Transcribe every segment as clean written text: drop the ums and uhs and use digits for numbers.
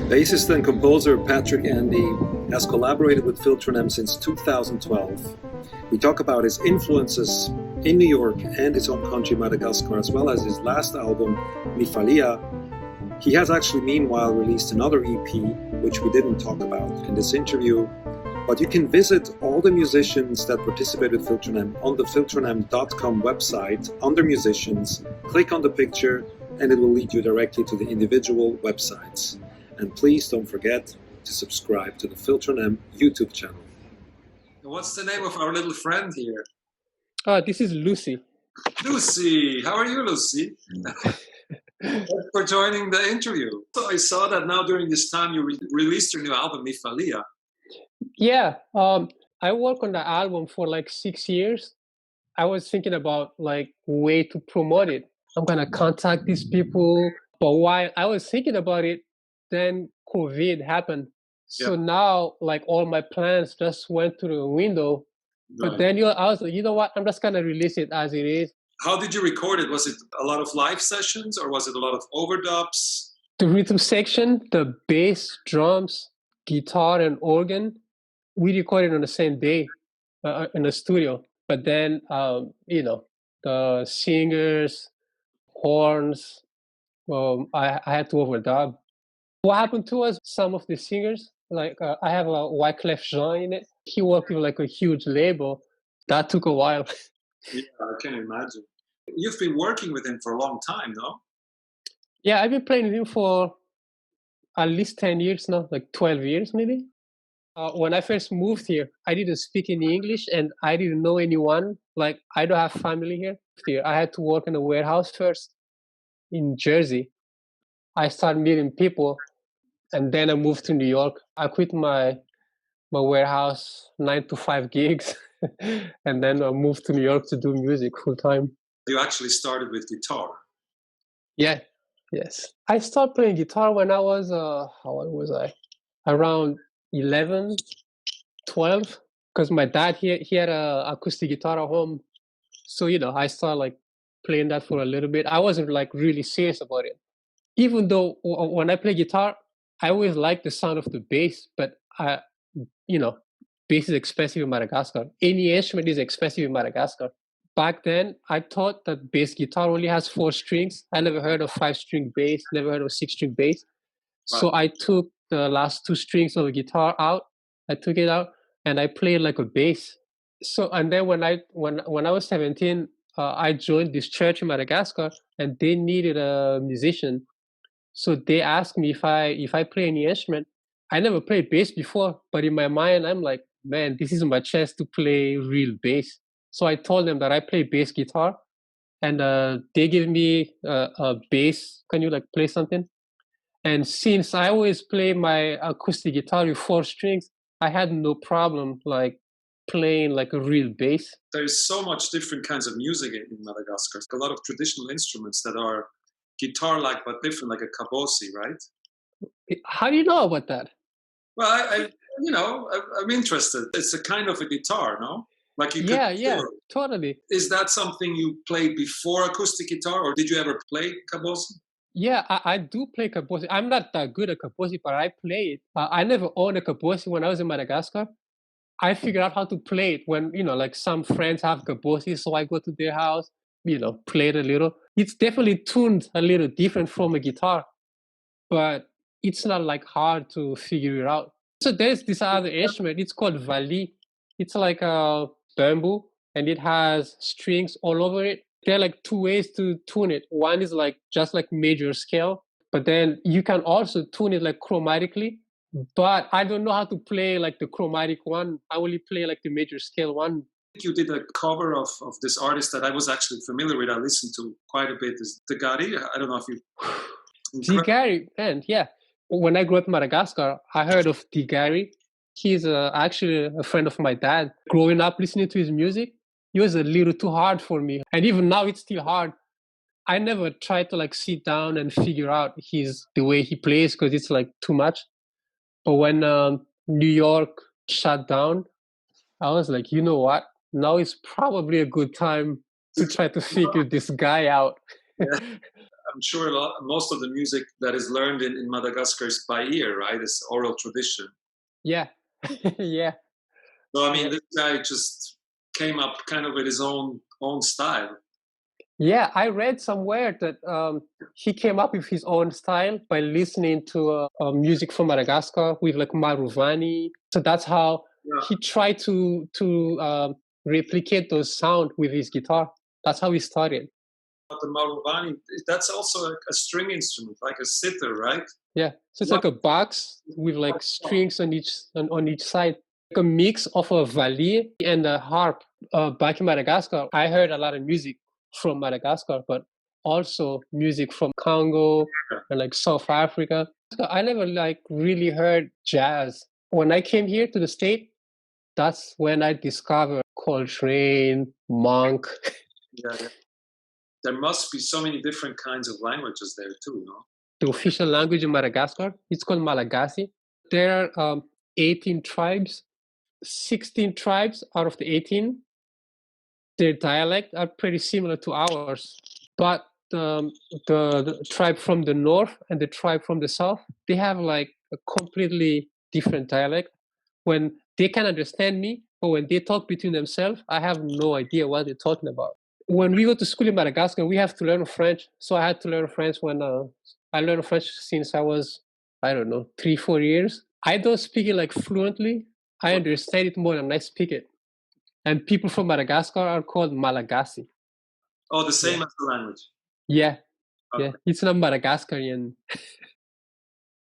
Bassist and composer Patrick Andy has collaborated with Filtron since 2012. We talk about his influences in New York and his home country Madagascar, as well as his last album, Mifalia. He has actually meanwhile released another EP, which we didn't talk about in this interview. But you can visit all the musicians that participate with Filtron on the filtronem.com website under musicians, click on the picture, and it will lead you directly to the individual websites. And please don't forget to subscribe to the Filtron YouTube channel. What's the name of our little friend here? This is Lucy. Lucy, how are you, Lucy? Thanks for joining the interview. So I saw that now during this time you released your new album, Mifalia. Yeah, I worked on the album for like 6 years. I was thinking about like way to promote it. I'm gonna contact these people, but while I was thinking about it, then COVID happened. So now like all my plans just went to the window. Right. But then I was like, you know what? I'm just gonna release it as it is. How did you record it? Was it a lot of live sessions or was it a lot of overdubs? The rhythm section, the bass, drums, guitar, and organ, we recorded on the same day in the studio. But then, the singers, horns, I had to overdub. What happened to us, some of the singers, like I have a Wyclef Jean in it. He worked with like a huge label. That took a while. Yeah, I can imagine. You've been working with him for a long time, no? Yeah, I've been playing with him for at least 10 years now, like 12 years maybe. When I first moved here, I didn't speak any English and I didn't know anyone. Like, I don't have family here. I had to work in a warehouse first in Jersey. I started meeting people and then I moved to New York. I quit my warehouse 9 to 5 gigs and then I moved to New York to do music full time. You actually started with guitar. Yeah, yes. I started playing guitar when I was, how old was I? Around 11, 12. Because my dad, he had an acoustic guitar at home. So, I started like playing that for a little bit. I wasn't like really serious about it. Even though when I play guitar, I always like the sound of the bass, but bass is expensive in Madagascar. Any instrument is expensive in Madagascar. Back then, I thought that bass guitar only has 4 strings. I never heard of 5-string bass, never heard of 6-string bass. Right. So I took the last 2 strings of the guitar out. I took it out and I played like a bass. So, and then when I was 17, I joined this church in Madagascar and they needed a musician. So they asked me if I play any instrument. I never played bass before, but in my mind, I'm like, man, this is my chance to play real bass. So I told them that I play bass guitar, and they gave me a bass. Can you like play something? And since I always play my acoustic guitar with 4 strings, I had no problem like playing like a real bass. There's so much different kinds of music in Madagascar. A lot of traditional instruments that are guitar-like but different, like a kabosi, right? How do you know about that? Well, I'm interested. It's a kind of a guitar, no? Like you yeah, totally. Is that something you played before acoustic guitar, or did you ever play kabosi? Yeah, I do play kabosi. I'm not that good at kabosi, but I play it. I never owned a kabosi when I was in Madagascar. I figured out how to play it when, like some friends have kabosi, so I go to their house, play it a little. It's definitely tuned a little different from a guitar, but it's not like hard to figure it out. So there's this other instrument, it's called vali. It's like a bamboo and it has strings all over it. There are like 2 ways to tune it. One is like just like major scale, but then you can also tune it like chromatically. But I don't know how to play like the chromatic one. I only play like the major scale one. You did a cover of this artist that I was actually familiar with. I listened to quite a bit. Is Degari? I don't know if you... Degari, man, yeah. When I grew up in Madagascar, I heard of Degari. He's actually a friend of my dad. Growing up listening to his music, it was a little too hard for me. And even now, it's still hard. I never tried to like sit down and figure out the way he plays because it's like too much. But when New York shut down, I was like, you know what? Now is probably a good time to try to figure this guy out. I'm sure most of the music that is learned in Madagascar is by ear, right? It's oral tradition. Yeah, yeah. So I mean, Yeah. this guy just came up kind of with his own style. Yeah, I read somewhere that he came up with his own style by listening to music from Madagascar with like Maruvani. So that's how he tried to replicate those sound with his guitar. That's how he started. But the Maruvani, that's also a string instrument, like a sitar, right? Yeah, so it's like a box with like strings on each side, like a mix of a valier and a harp. Back in Madagascar, I heard a lot of music from Madagascar, but also music from Congo and like South Africa. I never like really heard jazz. When I came here to the state, that's when I discovered Coltrane, Monk. Yeah. There must be so many different kinds of languages there too, no? The official language in Madagascar, it's called Malagasy. There are 18 tribes. 16 tribes out of the 18, their dialect are pretty similar to ours. But the tribe from the north and the tribe from the south, they have like a completely different dialect. When they can understand me, but when they talk between themselves, I have no idea what they're talking about. When we go to school in Madagascar, we have to learn French. So I had to learn French when I learned French since I was, I don't know, 3-4 years. I don't speak it like fluently. I understand it more than I speak it. And people from Madagascar are called Malagasy. Oh, the same as the language. Yeah, yeah. It's not Madagascarian.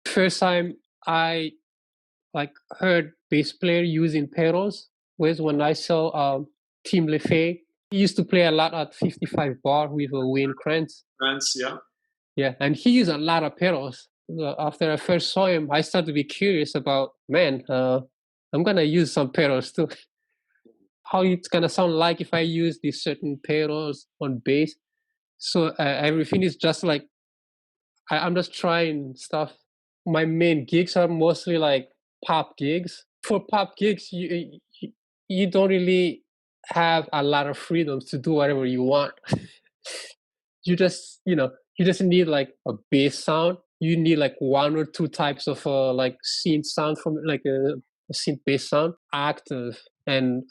First time I like heard bass player using pedals was when I saw Tim LeFay. He used to play a lot at 55 bar with a Wayne Krantz. Krantz, yeah. Yeah, and he used a lot of pedals. After I first saw him, I started to be curious about, man, I'm gonna use some pedals too. How it's gonna sound like if I use these certain pedals on bass. So everything is just like I'm just trying stuff. My main gigs are mostly like pop gigs. For pop gigs, you don't really have a lot of freedoms to do whatever you want. You just you just need like a bass sound. You need like 1 or 2 types of like synth sound from like a synth bass sound, octave and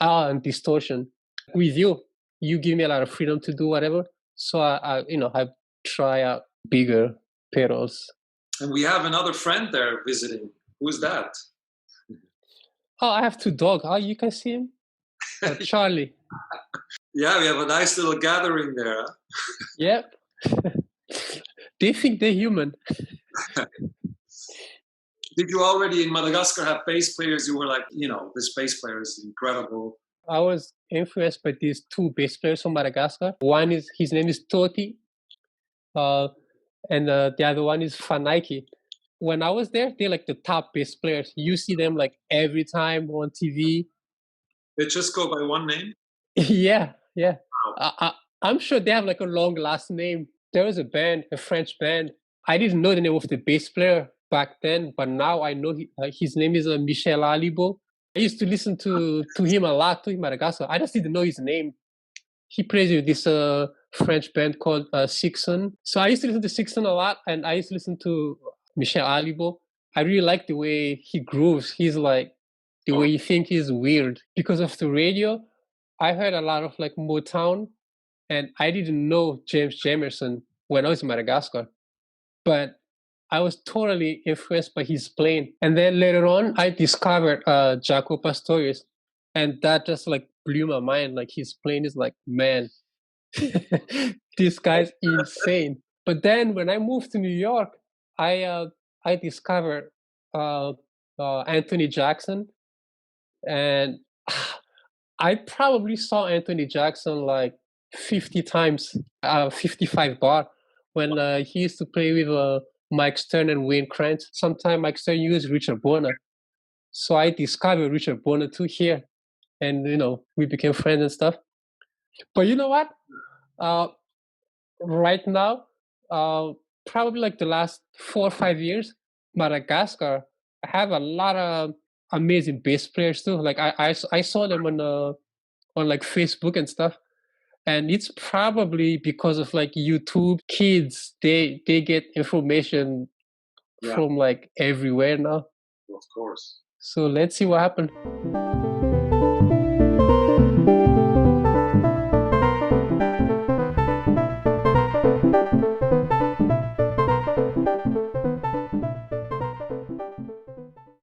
distortion. With you give me a lot of freedom to do whatever. So I try out bigger pedals. And we have another friend there visiting. Who's that? Oh, I have 2 dogs. Oh, you can see him? Charlie. Yeah, we have a nice little gathering there. Huh? Yep. They think they're human. Did you already in Madagascar have bass players? You were like, this bass player is incredible. I was influenced by these 2 bass players from Madagascar. His name is Toti, and the other one is Fanaiki. When I was there, they're like the top bass players. You see them like every time on TV. They just go by one name? Yeah. Wow. I'm sure they have like a long last name. There was a French band. I didn't know the name of the bass player back then, but now I know his name is Michel Alibo. I used to listen to him a lot in Madagascar. I just didn't know his name. He plays with this French band called Sixon. So I used to listen to Sixon a lot, and I used to listen to Michel Alibo. I really like the way he grooves. He's like, the way you think he's weird. Because of the radio, I heard a lot of like Motown, and I didn't know James Jamerson when I was in Madagascar. But I was totally influenced by his playing. And then later on, I discovered Jaco Pastorius, and that just like blew my mind. Like his playing is like, man, this guy's insane. But then when I moved to New York, I discovered Anthony Jackson, and I probably saw Anthony Jackson like 50 times, 55 bar, when he used to play with Mike Stern and Wayne Krantz. Sometimes Mike Stern used Richard Bona. So I discovered Richard Bona too here. And, we became friends and stuff. But you know what? Right now, probably like the last 4 or 5 years, Madagascar, I have a lot of amazing bass players too. Like I saw them on like Facebook and stuff. And it's probably because of like YouTube. Kids, they get information from like everywhere now. Of course. So let's see what happens.